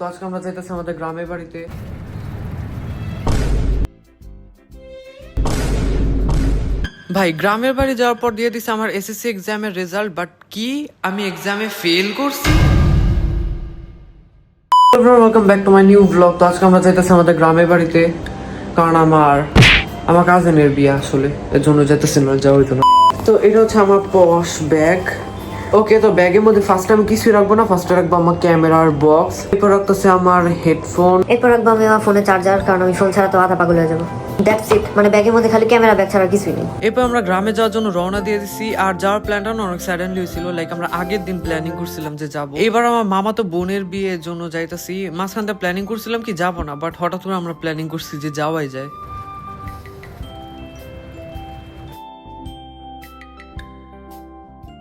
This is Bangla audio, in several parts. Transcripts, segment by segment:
তো আজকে আমরা যাইতেছি আমাদের গ্রামের বাড়িতে। ভাই গ্রামের বাড়ি যাওয়ার পর দিয়ে দিছে আমার এসএসসি এক্সামের রেজাল্ট, বাট কি আমি এক্সামে ফেল করছি। Welcome back to my new blog. তো আজকে আমরা যাইতেছি আমাদের গ্রামের বাড়িতে, কারণ আমার কাজিনের বিয়ে, আসলে এর জন্য যাইতেছি, না যাওয়া হইতো না। তো এটা হচ্ছে আমার পশ ব্যাগ। ওকে, তো ব্যাগের মধ্যে ফার্স্ট আমি কিছুই রাখবো না, ফার্স্টে রাখবো আমার ক্যামেরার বক্স, এরপর রাখতেছে আমার হেডফোন, এরপর রাখবো আমি আমার ফোনের চার্জার, কারণ আমি ফোন ছাড়া তো আধা পাগল হয়ে যাবো। দ্যাটস ইট, মানে ব্যাগের মধ্যে খালি ক্যামেরা, ব্যাগ ছাড়া কিছুই নেই। এরপর আমরা গ্রামে যাওয়ার জন্য রওনা দিয়ে দিছি। আর যাওয়ার প্ল্যানটা অনেক সাডেনলি হয়েছিল, লাইক আমরা আগের দিন প্ল্যানিং করছিলাম যে যাবো। এবার আমার মামা তো বোনের বিয়ের জন্য যাইতেছি, মাঝখান থেকে প্ল্যানিং করছিলাম কি যাবো না, বাট হঠাৎ করে আমরা প্ল্যানিং করছি যে যাওয়াই যায়।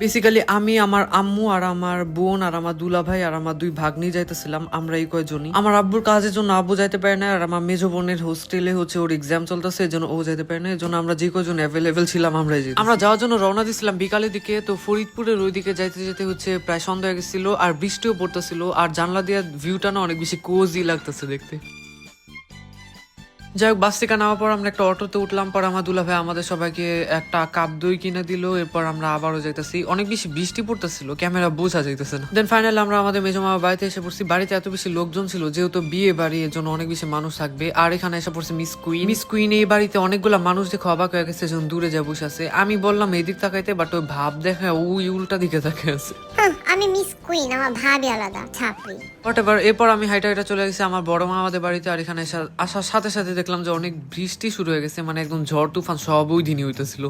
বেসিক্যালি আমি, আমার আম্মু আর আমার বোন আর আমার দুলা ভাই আর আমার দুই ভাগ্নি যাইতেছিলাম, আমরা এই কয়জনই। আমার আব্বুর কাজের জন্য আব্বু যাইতে পারে না, আর আমার মেজো বোনের হোস্টেলে হচ্ছে ওর এক্সাম চলতেছে, এই জন্য ও যাইতে পারে না। এই জন্য আমরা যে কয়জন অ্যাভেলেবেল ছিলাম আমরাই যাই। আমরা যাওয়ার জন্য রওনা দিছিলাম বিকালের দিকে। তো ফরিদপুরের ওই দিকে যাইতে যেতে হচ্ছে প্রায় সন্ধ্যা হয়ে গেছিল, আর বৃষ্টিও পড়তেছিল, আর জানলা দিয়ে ভিউটা না অনেক বেশি কোজি লাগতেছে দেখতে। যাই হোক, বাস থেকে নামার পর আমরা একটা অটোতে উঠলাম, পর আমার দুলা ভাই আমাদের সবাইকে একটা কাপ দই কিনে দিল। এরপর আমরা আবারও যাইতেছি, অনেক বেশি বৃষ্টি পড়তেছিল, ক্যামেরা বোঝা যাইতেছে না। দেন ফাইনালি আমরা আমাদের মেজো মামার বাড়িতে এসে পড়ছি। বাড়িতে এত বেশি লোকজন ছিল, যেহেতু বিয়ে বাড়ি, এর জন্য অনেক বেশি মানুষ থাকবে। আর এখানে এসে পড়ছে মিস কুইন। এই বাড়িতে অনেকগুলা মানুষ দেখে অবাক হয়ে গেছে, যখন দূরে যা বসে আছে। আমি বললাম এদিক তাকাইতে, বাট ওই ভাব দেখা ওই উল্টা দিকে তাকিয়ে আছে। আমি মিস কুইন, আমার ভাবি আলাদা ছাপরি। হোয়াটএভার। এরপর আমি হাইটা চলে গেছি আমার বড় মামাদের বাড়িতে। আর এখানে আসার সাথে সাথে দেখলাম যে অনেক বৃষ্টি শুরু হয়ে গেছে, মানে একদম ঝড় তুফান সব ওই দিনই হইতেছিল।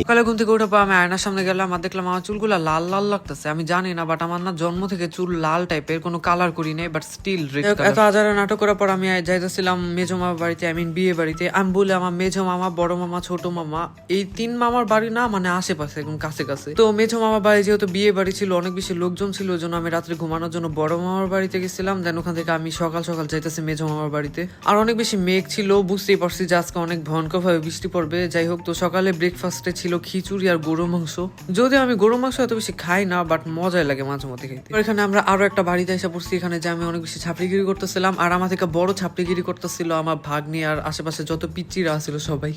সকালে ঘুম থেকে উঠে পর আমি আয়নার সামনে গেলাম, আর দেখলাম আমার চুলগুলা লাল লাল লাগতেছে। আমি জানি না, বাট আমার না জন্ম থেকে চুল লাল টাইপের, কোনো কালার করি নাই, বাট স্টিল রেড। এত আজারে নাটক করার পর আমি যাইতেছিলাম মেজো মামার বাড়িতে, আই মিন বিয়ে বাড়িতে। আমি বলে আমার মেজো মামা, বড় মামা, ছোট মামা, এই তিন মামার বাড়ি না মানে আশেপাশে একদম কাছে কাছে। তো মেজো মামার বাড়ি যেহেতু বিয়ে বাড়ি ছিল, অনেক বেশি লোকজন ছিল, ওই জন্য আমি রাত্রে ঘুমানোর জন্য বড় মামার বাড়িতে গেছিলাম। দেন ওখান থেকে আমি সকাল সকাল যাইতেছি মেজো মামার বাড়িতে। আর অনেক বেশি মেঘ ছিল, বুঝতেই পারছি যে আজকে অনেক ভয়ঙ্কর ভাবে বৃষ্টি পড়বে। যাই হোক, তো সকালে ব্রেকফাস্টে ছিল খিচুড়ি আর গরু মাংস। যদিও আমি গরু মাংস এত বেশি খাই না, বাট মজাই লাগে মাঝে মধ্যে খেতে। এখানে আমরা আরো একটা বাড়িতে এসে পড়ছি, এখানে যে আমি অনেক বেশি ছাপড়িগিরি করতেছিলাম, আর আমার থেকে বড় ছাপড়িগিরি করতেছিল আমার ভাগ্নি আর আশেপাশে যত পিচ্চিরা ছিল সবাই।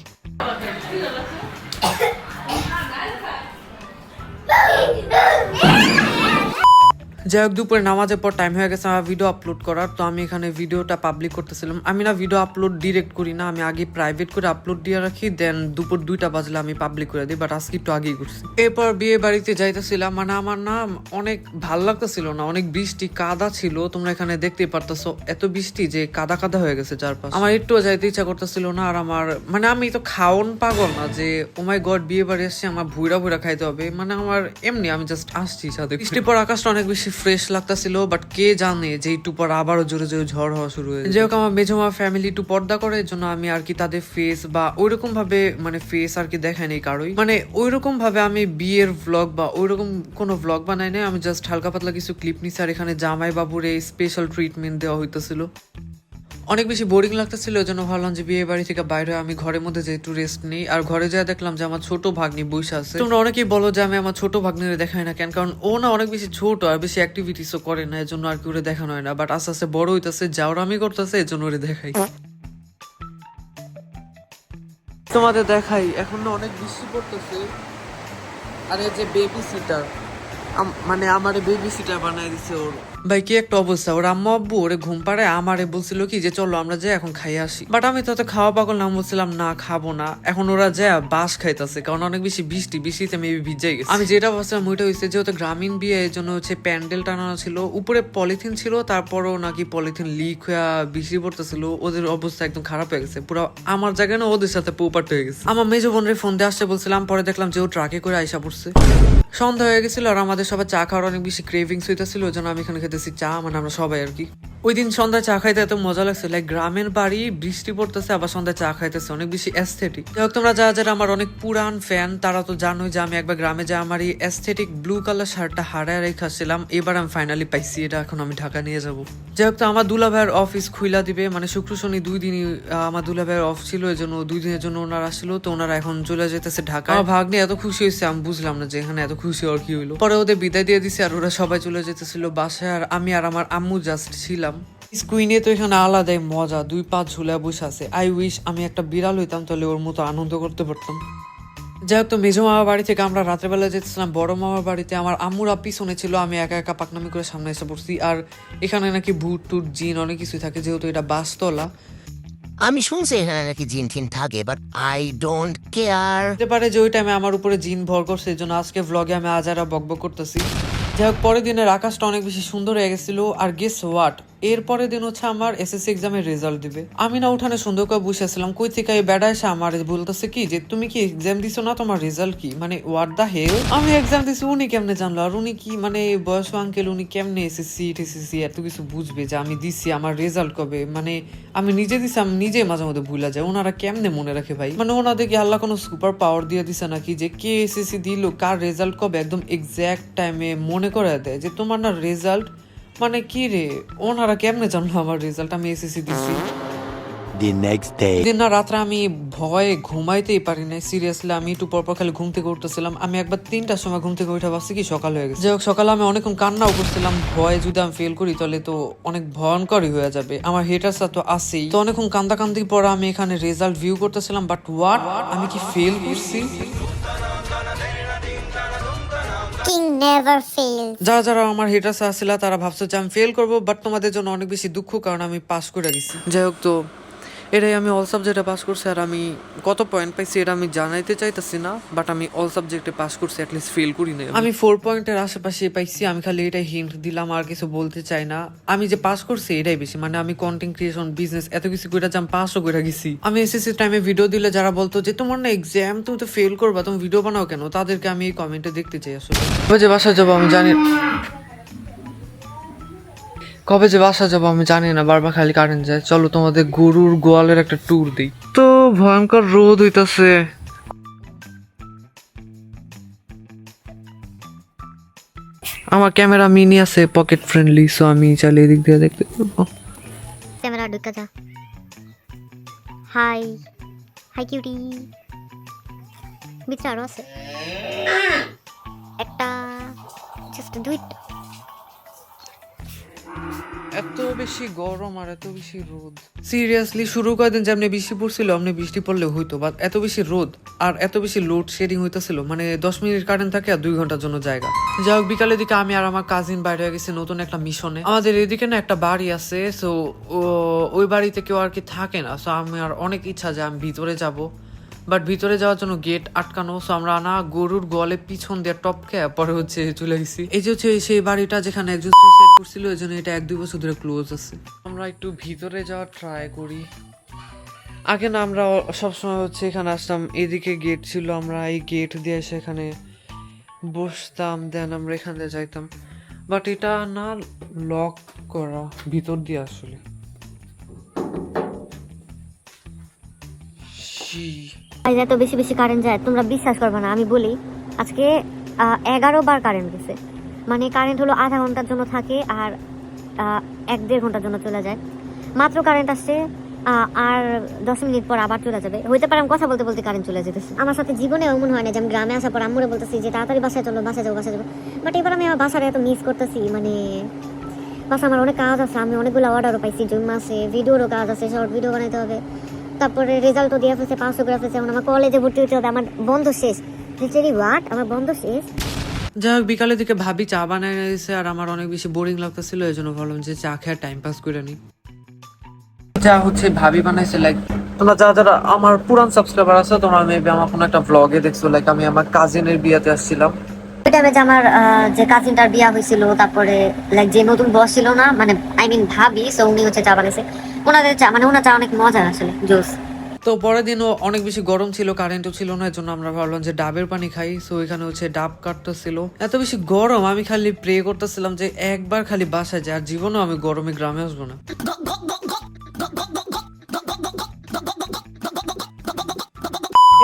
যাই হোক, দুপুরে নামাজের পর টাইম হয়ে গেছে আমার ভিডিও আপলোড করার। তো আমি এখানে ভিডিওটা পাবলিক করতেছিলাম। আমি না ভিডিও আপলোড ডিরেক্ট করি না, আমি আগে প্রাইভেট করে আপলোড দিয়ে রাখি, দেন দুপুর 2টা বাজলে আমি পাবলিক করে দিই, বাট আজকে একটু আগেই করছি। এরপর বিয়ে বাড়িতে যাইতেছিলাম, মানে আমার না অনেক ভাল লাগতেছিল না, অনেক বৃষ্টি, কাদা ছিল, তোমরা এখানে দেখতেই পারতেছো, এত বৃষ্টি যে কাদা কাদা হয়ে গেছে চারপাশ। আমার একটুও যাইতে ইচ্ছা করতেছিল না। আর আমার মানে আমি তো খাওন পাগল না যে ও মাই গড বিয়ে বাড়ি আসছে আমার ভুইরা ভুইরা খাইতে হবে, মানে আমার এমনি আমি জাস্ট আসছি সাথে। বৃষ্টির পর আকাশটা অনেক বেশি ফ্রেশ লাগতেছিল, বাট কে জানে যে একটু পর আবারও জোরে জোরে ঝড় হওয়া শুরু হয়েছে। যাই হোক, আমার মেজমা ফ্যামিলি একটু পর্দা করে, এর জন্য আমি আর কি তাদের ফেস বা ওইরকম ভাবে মানে ফেস আর কি দেখাই নেই কারোই, মানে ওইরকম ভাবে আমি বিয়ের ভ্লগ বা ওইরকম কোনো ভ্লগ বানাই নাই। আমি জাস্ট হালকা পাতলা কিছু ক্লিপ নিছি, আর এখানে জামাই বাবুরে স্পেশাল ট্রিটমেন্ট দেওয়া হইতেছিল। অনেক বেশি বোরিং লাগতেছিল, ওই জন্য ভাবলাম যে বিয়ে বাড়ি থেকে বাইরে আমি ঘরের মধ্যে যে একটু রেস্ট নেই। আর ঘরে যা দেখলাম যে আমার ছোট ভাগ্নি বসে আছে। তোমরা অনেকেই বলো যে আমি আমার ছোট ভাগ্নিরে দেখাই না কেন, কারণ ও না অনেক বেশি ছোট আর বেশি অ্যাক্টিভিটিসও করে না, এর জন্য আর কি ওরে দেখানো হয় না। বাট আস্তে আস্তে বড় হইতেছে, যাওয়ার আমি করতেছে, এর জন্য ওরে দেখাই। তোমাদের দেখাই, এখন না অনেক বৃষ্টি পড়তেছে, আর এই যে বেবি সিটার, মানে আমার বেবি সিটার বানাই দিছে ওর। ভাই কি একটা অবস্থা, ওর আম্মা আব্বু ওরে ঘুম পাড়ায় আমারে বলছিল কি যে চলো আমরা যাই এখন খাই আসি, বাট আমি তো খাওয়া পাগল না, বলছিলাম না খাবো না। এখন ওরা যায় বাস খাইতেছে, কারণ অনেক বেশি বৃষ্টিতে মেবি ভিজাই গেছে। আমি যেটা ভাবছিলাম ওইটা হয়েছে, যেহেতু গ্রামীণ বিয়ে, এর জন্য হচ্ছে প্যান্ডেল টানানো ছিল, উপরে পলিথিন ছিল, তারপরও নাকি পলিথিন লিক হয়ে বৃষ্টি পড়তেছিল, ওদের অবস্থা একদম খারাপ হয়ে গেছে পুরো। আমার জায়গায় না ওদের সাথে পোপাট হয়ে গেছে। আমার মেজো বোনের ফোন দিয়ে আসতে বলছিলাম, পরে দেখলাম যে ও ট্রাকে করে আইসা পড়ছে। সন্ধ্যা হয়ে গেছিল, আর আমাদের সবাই চা খাওয়ার অনেক বেশি ক্রেভিংস হইতেছিল, ওই জন্য আমি এখানে খেতেছি চা, মানে আমরা সবাই আর কি। ওই দিন সন্ধ্যায় চা খাইতে এত মজা লাগছে, লাইক গ্রামের বাড়ি, বৃষ্টি পড়তেছে, আবার সন্ধ্যায় চা খাইতেছে, অনেক বেশি অ্যাস্থেটিক। যাই হোক, তোমরা যারা যারা আমার অনেক পুরান ফ্যান তারা তো জানোই যে আমি একবার গ্রামে যে আমার এই অ্যাস্থেটিক ব্লু কালার শার্টটা হারায় রেখেছিলাম, এবার আমি ফাইনালি পাইছি, এটা এখন আমি ঢাকা নিয়ে যাব। যাই হোক, তো আমার দুলা ভাইয়ের অফিস খুইলা দিবে, মানে শুক্র শনি 2 দিনই আমার দুলা ভাইয়ের অফ ছিল, এই জন্য 2 দিনের জন্য ওনারা আসলো, তো ওনারা এখন চলে যেতেছে ঢাকা। আমার ভাগ্নে এত খুশি হয়েছে, আমি বুঝলাম না যে এখানে এত খুশি আর কি হইলো। পরে ওদের বিদায় দিয়ে দিছে আর ওরা সবাই চলে যেতেছিল বাসায়, আর আমি আর আমার আম্মু জাস্ট ছিলাম। স্কুইনে তো এখানে আলাদাই মজা, 2 পা ঝুলা বসে আছে। আই উইশ আমি একটা বিড়াল হইতাম, তাহলে ওর মতো আনন্দ করতে পারতাম। যাই হোক, তো মেজো মামার বাড়ি থেকে আমরা রাত্রেবেলা যেতেছিলাম বড় মামার বাড়িতে। আমার আম্মুরা পিছনে ছিল, আমি একা একা পাকনামি করে সামনে এসে পড়ছি। আর এখানে নাকি ভূত টুট জিন অনেক কিছু থাকে, যেহেতু এটা বাসতলা। আমি শুনছি এখানে নাকি জিন টিন থাকে, বাট আই ডোন্ট কেয়ার। হতে পারে যে ওই টাইমে আমার উপরে জিন ভর করছে, এই জন্য আজকে ভ্লগে আমি আজারা বকবক করতেছি। যাই হোক, পরের দিনের আকাশটা অনেক বেশি সুন্দর হয়ে গেছিল। আর গেস হোয়াট, এর পরের দিন হচ্ছে আমার এসএসসি এক্সামের রেজাল্ট দিবে। আমি না উঠানে সুন্দর করে বসেছিলাম, কই থেকে এই বেড়া এসে আমার বলতেছে কি যে তুমি কি এক্সাম দিছো না, তোমার রেজাল্ট কি? মানে হোয়াট দা হেল, আমি এক্সাম দিছি, উনি কেমনে জানলো? আর উনি কি মানে বয়স্ক আঙ্কেল, উনি কেমনে এসএসসি টিসিসি এত কিছু বুঝবে যে আমি দিছি, আমার রেজাল্ট কবে? মানে আমি নিজে দিছি, আমি নিজে মাঝে মধ্যে ভুলা যায়, ওনারা কেমনে মনে রাখে ভাই? মানে ওনাদের কি আল্লাহ কোনো সুপার পাওয়ার দিয়ে দিছে নাকি যে কে এসএসসি দিল, কার রেজাল্ট কবে, একদম এক্সাক্ট টাইমে মনে করে দেয় যে তোমার না রেজাল্ট? মানে কি রে, ওনারা কেমনে জানলো আমার রেজাল্ট আমি এসএসসি দিছি? The next day. দিন না রাত্রে আমি ভয়ে ঘুমাইতেই পারি নাই, সিরিয়াসলি। আমি একটু পরপর খালি ঘুম থেকে উঠতেছিলাম। আমি একবার 3টার সময় ঘুম থেকে উঠে ভাবছি কি সকাল হয়ে গেছে। যাই হোক, সকালে আমি অনেকক্ষণ কান্নাও করছিলাম, ভয়ে যদি আমি ফেল করি তাহলে তো অনেক ভয়ঙ্করই হয়ে যাবে, আমার হেটার্সরা তো আছেই। তো অনেকক্ষণ কান্দাকান্দি পরে আমি এখানে রেজাল্ট ভিউ করতেছিলাম, বাট হোয়াট, আমি কি ফেল করছি? King never fail. যারা যারা আমার হেটার্স আসছিল তারা ভাবছে যে আমি ফেল করবো, বাট তোমাদের জন্য অনেক বেশি দুঃখ, কারণ আমি পাস করে গেছি। যাই হোক, তো এটাই আমি অল সাবজেক্টে পাস করছি। আর আমি কত পয়েন্ট পাইছি এটা আমি জানাইতে চাইতেছি না, বাট আমি অল সাবজেক্টে পাস করছি, অ্যাটলিস্ট ফেল করি না। আমি 4 পয়েন্টের আশেপাশে পাইছি, আমি খালি এটাই হিন্ট দিলাম, আর কিছু বলতে চাই না। আমি যে পাস করছি এটাই বেশি, মানে আমি কন্টেন্ট ক্রিয়েশন, বিজনেস এত কিছু করে যে আমি পাসও করে গেছি। আমি এসএসসি টাইমে ভিডিও দিলে যারা বলতো যে তোমার না এক্সাম, তুমি তো ফেল করবা, তুমি ভিডিও বানাও কেন, তাদেরকে আমি এই কমেন্টে দেখতে চাই আসলে। কবে যে বাসা যাবো আমি জানি, কবে যে বাসা যাবো আমি জানি না, বারবার খালি কারেন্ট যায়। চলো তোমাদের গরুর গোয়ালের একটা ট্যুর দিই। তো ভয়ঙ্কর রোদ হইতাছে। আমার ক্যামেরা মিনি আছে, পকেট ফ্রেন্ডলি, সো আমি চাইলে এদিক দিয়ে দেখতে পারবো। ক্যামেরা ঢুকা যা। High high cutie. ভিতরে আরো আছে একটা, জাস্ট দুইটা। এত বেশি গরম আর এত বেশি রোদ, সিরিয়াসলি শুরু কয়েকদিন যেমনি বৃষ্টি পড়ছিল অমনি বৃষ্টি পড়লে হইতো, বাট এত বেশি রোদ আর এত বেশি লোড শেডিং হইতেছিল, মানে 10 মিনিট কারেন্ট থাকে আর 2 ঘন্টার জন্য জায়গা। যাই হোক, বিকালের দিকে আমি আর আমার কাজিন বাইরে হয়ে গেছি নতুন একটা মিশনে। আমাদের এদিকে না একটা বাড়ি আছে, সো ওই বাড়িতে কেউ আর কি থাকে না, সো আমি আর অনেক ইচ্ছা যে আমি ভিতরে যাব, বাট ভিতরে যাওয়ার জন্য গেট আটকানো। সো আমরা না গরুর গোয়ালে পিছন দিয়ে টপকে পরে হচ্ছে চলে গেছি। এই যে হচ্ছে সেই বাড়িটা যেখানে একজন সুইসাইড করছিল, এই জন্য এটা 1-2 বছর ধরে ক্লোজ আছে। আমরা একটু ভিতরে যাওয়ার ট্রাই করি। আগে না আমরা সবসময় হচ্ছে এখানে আসতাম, এদিকে গেট ছিল, আমরা এই গেট দিয়ে সেখানে বসতাম, দেন আমরা এখান দিয়ে যাইতাম, বাট এটা না লক করা ভিতর দিয়ে আসলে। এত বেশি বেশি কারেন্ট যায় তোমরা বিশ্বাস করবে না, আমি বলি আজকে 11 বার কারেন্ট গেছে। মানে কারেন্ট হলো আধা ঘন্টার জন্য থাকে আর 1-1.5 ঘন্টার জন্য চলে যায়। মাত্র কারেন্ট আসছে, আর 10 মিনিট পর আবার চলে যাবে। হইতে পারে আমি কথা বলতে বলতে কারেন্ট চলে যেতেছে। আমার সাথে জীবনে এমন হয় না যে আমি গ্রামে আসার পর আম্মুরে বলতেছি যে তাড়াতাড়ি বাসায় চলো, বাসায় যাবো, বাসায় যাবো। বাট এবার আমি আমার বাসাটা এত মিস করতেছি, মানে বাসা আমার অনেক কাজ আছে, আমি অনেকগুলো অর্ডারও পাইছি জুন মাসে, ভিডিওরও কাজ আছে, শর্ট ভিডিও বানাইতে হবে, তারপরে রেজাল্টও দিয়ে ফেলছে, 500 করে ফেলছে, এখন আমার কলেজে ভর্তি হতে হবে, আমার বন্ধ শেষ। লিটারালি হোয়াট, আমার বন্ধ শেষ। যাই হোক, বিকালের দিকে ভাবি চা বানায় দিয়েছে আর আমার অনেক বেশি বোরিং লাগতেছিল, এই জন্য ভাবলাম যে চা খেয়ে টাইম পাস করে নি। যা হচ্ছে ভাবি বানাইছে, লাইক তোমরা যারা যারা আমার পুরান সাবস্ক্রাইবার আছে তোমরা মেবি আমার কোনো একটা ব্লগে দেখছো, লাইক আমি আমার কাজিনের বিয়েতে আসছিলাম। ওই টাইমে যে আমার যে কাজিনটার বিয়া হয়েছিল, তারপরে লাইক যে নতুন বস ছিল না, মানে আই মিন ভাবি, সো উনি হচ্ছে চা বানাইছে। ওনাদের চা মানে ওনার চা অনেক মজা আসলে, জোস। তো পরের দিনও অনেক বেশি গরম ছিল, কারেন্টও ছিল না, এর জন্য আমরা ভাবলাম যে ডাবের পানি খাই। সো এখানে হচ্ছে ডাব কাটতেছিল, এত বেশি গরম আমি খালি প্রে করতেছিলাম যে একবার খালি বাসায় যায়, আর জীবনেও আমি গরমে গ্রামে আসবো না।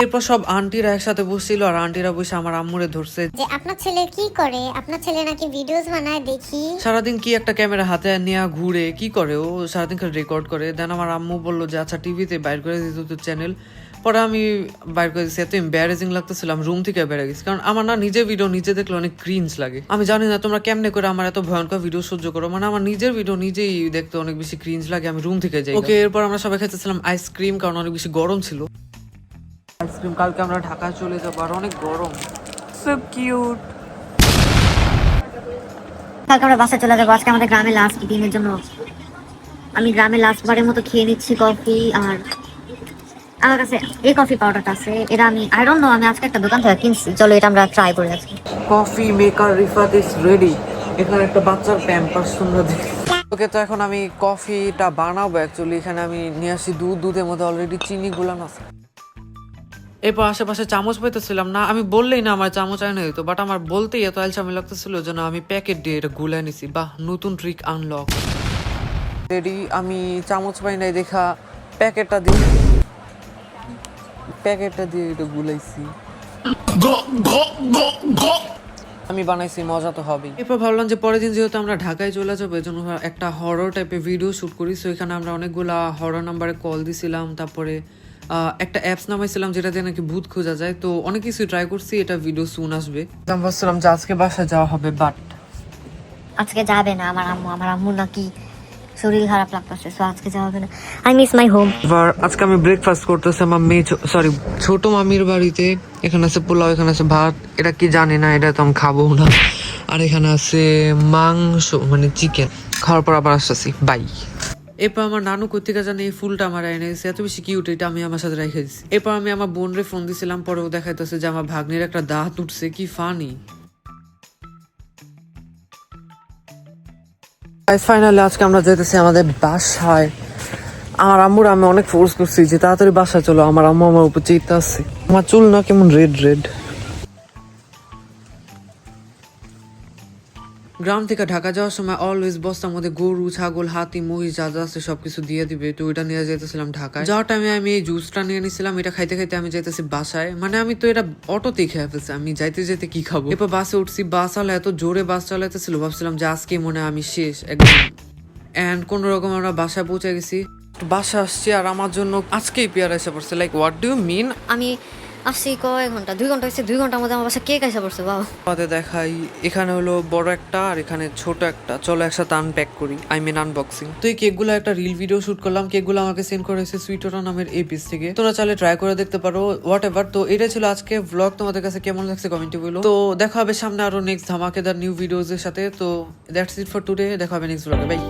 এরপর সব আন্টিরা একসাথে বসছিল, আর আন্টিরা বসে আমার আম্মুরে ধরছে যে আপনার ছেলে কি করে, আপনার ছেলে নাকি ভিডিওস বানায় দেখি। সারাদিন কি একটা ক্যামেরা হাতে নিয়ে ঘুরে কি করে, ও সারাদিন খালি রেকর্ড করে। দেন আমার আম্মু বললো যে আচ্ছা টিভিতে বাইর করে দিত তো চ্যানেল। পরে আমি বাইর করে দিচ্ছি, এত এম্বারেজিং লাগতেছিলাম, রুম থেকে বেড়ে গেছি, কারণ আমার না নিজের ভিডিও নিজে দেখলে অনেক ক্রিঞ্জ লাগে। আমি জানি না তোমরা কেমনে করে আমার এত ভয়ঙ্কর ভিডিও সহ্য করো, মানে আমার নিজের ভিডিও নিজেই দেখতে অনেক বেশি ক্রিঞ্জ লাগে, আমি রুম থেকে যাই। ওকে, এরপর আমরা সবাই খেতেছিলাম আইসক্রিম, কারণ অনেক বেশি গরম ছিল আইসক্রিম। কালকে আমরা ঢাকায় চলে যাবো, আর অনেক গরম। So cute. কালকে আমরা বাসায় চলে যাবো, আজকে আমাদের গ্রামে লাস্ট দিনের জন্য আমি গ্রামে লাস্ট বারের মতো খেয়ে নিচ্ছি কফি। আর আমার কাছে এই কফি পাউডারটা আছে, এটা আমি আই ডোন্ট নো, আমি আজকে একটা দোকান থেকে কিনছি, চলো এটা আমরা ট্রাই করে আজকে। Coffee maker Rifat is ready. এখানে একটা বাচ্চার প্যাম্পার্স তোমরা দেখি। ওকে, তো এখন আমি কফিটা বানাবো। অ্যাকচুয়ালি এখানে আমি নিয়ে আসি দুধের মধ্যে অলরেডি চিনি গুলানো আছে। এরপর আশেপাশে চামচ পাইতেছিলাম না, আমি বললেই না আমার চামচ আয় না দিত, বাট আমার বলতেই এত আলসামি লাগতেছিল যেন আমি প্যাকেট দিয়ে এটা গুলায় নিছি। বাহ, নতুন ট্রিক আনলক। রেডি, আমি চামচ পাই নাই দেখা প্যাকেটটা দিয়ে এটা গুলাইছি। আমি বানাইছি, মজা তো হবেই। এরপর ভাবলাম যে পরের দিন যেহেতু আমরা ঢাকায় চলে যাবো, এই জন্য একটা হরর টাইপের ভিডিও শুট করি। সো এখানে আমরা অনেকগুলা হরর নাম্বারে কল দিছিলাম, তারপরে একটা অ্যাপস নামাইছিলাম যেটা দিয়ে নাকি ভূত খোঁজা যায়। তো অনেক কিছু ট্রাই করছি, এটা ভিডিও সুন আসবে। আমি ভাবছিলাম যে আজকে বাসায় যাওয়া হবে, বাট আজকে যাবে না আমার আম্মু নাকি শরীর খারাপ লাগতেছে, সো আজকে যাওয়া হবে না। I miss my home. এবার আজকে আমি ব্রেকফাস্ট করতেছি আমার মেয়ে, সরি ছোট মামির বাড়িতে। এখানে আছে পোলাও, এখানে আছে ভাত, এটা কি জানি না, এটা তো আমি খাবো না। আর এখানে আছে মাংস, মানে চিকেন। খাওয়ার পর আবার আসতেছি, বাই। এরপর আমার নানু কোথেকে জানে এই ফুলটা আমার এনে দিয়েছে, এত বেশি কিউট, এটা আমি আমার সাথে রেখে দিচ্ছি। এরপর আমি আমার বোনরে ফোন দিছিলাম, পরেও দেখাইতেছে যে আমার ভাগ্নির একটা দাঁত উঠছে, কি ফানি। ফাইনালি আজকে আমরা যেতেছি আমাদের বাসায়। আমার আম্মুর আমি অনেক ফোর্স করছি যে তাড়াতাড়ি বাসায় চলো, আমার আম্মু আমার উপর চিন্তা আছে। আমার চুল না কেমন রেড রেড। গ্রাম থেকে ঢাকা যাওয়ার সময় অলওয়েজ বস্তার মধ্যে গরু, ছাগল, হাতি, মহিষ যা যা আছে সবকিছু দিয়ে দিবে। তো ওইটা নিয়ে যেতেছিলাম ঢাকায়। যাওয়ার টাইমে আমি এই জুসটা নিয়ে নিছিলাম, এটা খাইতে খাইতে আমি যাইতেছি বাসায়। মানে আমি তো এটা অটোতেই খেয়ে ফেলছি, আমি যাইতে যেতে কি খাবো। এরপর বাসে উঠছি, বাস চালা এত জোরে বাস চালাইতেছিল, ভাবছিলাম যে আজকে মনে হয় আমি শেষ একদম। এন্ড কোন রকম আমরা বাসায় পৌঁছে গেছি, বাসা আসছি, আর আমার জন্য আজকেই পেয়ার এসে পড়ছে। Like what do you mean? আমি আসছি কয় ঘন্টা, 2 ঘন্টা হয়েছে, 2 ঘন্টার মধ্যে আমার বাসা কেক এসে পড়ছে। বাবা, আমাদের দেখাই, এখানে হলো বড় একটা আর এখানে ছোট একটা। চলো একসাথে আনপ্যাক করি, আই মিন আনবক্সিং। তো এই কেকগুলো একটা রিল ভিডিও শুট করলাম, কেকগুলো আমাকে সেন্ড করেছে সুইটোরা নামের এই পেজ থেকে, তোমরা চাইলে ট্রাই করে দেখতে পারো, হোয়াট এভার। তো এটা ছিল আজকে ব্লগ, তোমাদের কাছে কেমন লাগছে কমেন্টে বলো। তো দেখা হবে সামনে আরো নেক্সট ধামাকেদার নিউ ভিডিওস এর সাথে। তো দ্যাটস ইট ফর টুডে, দেখা হবে নেক্সট ব্লগে, বাই।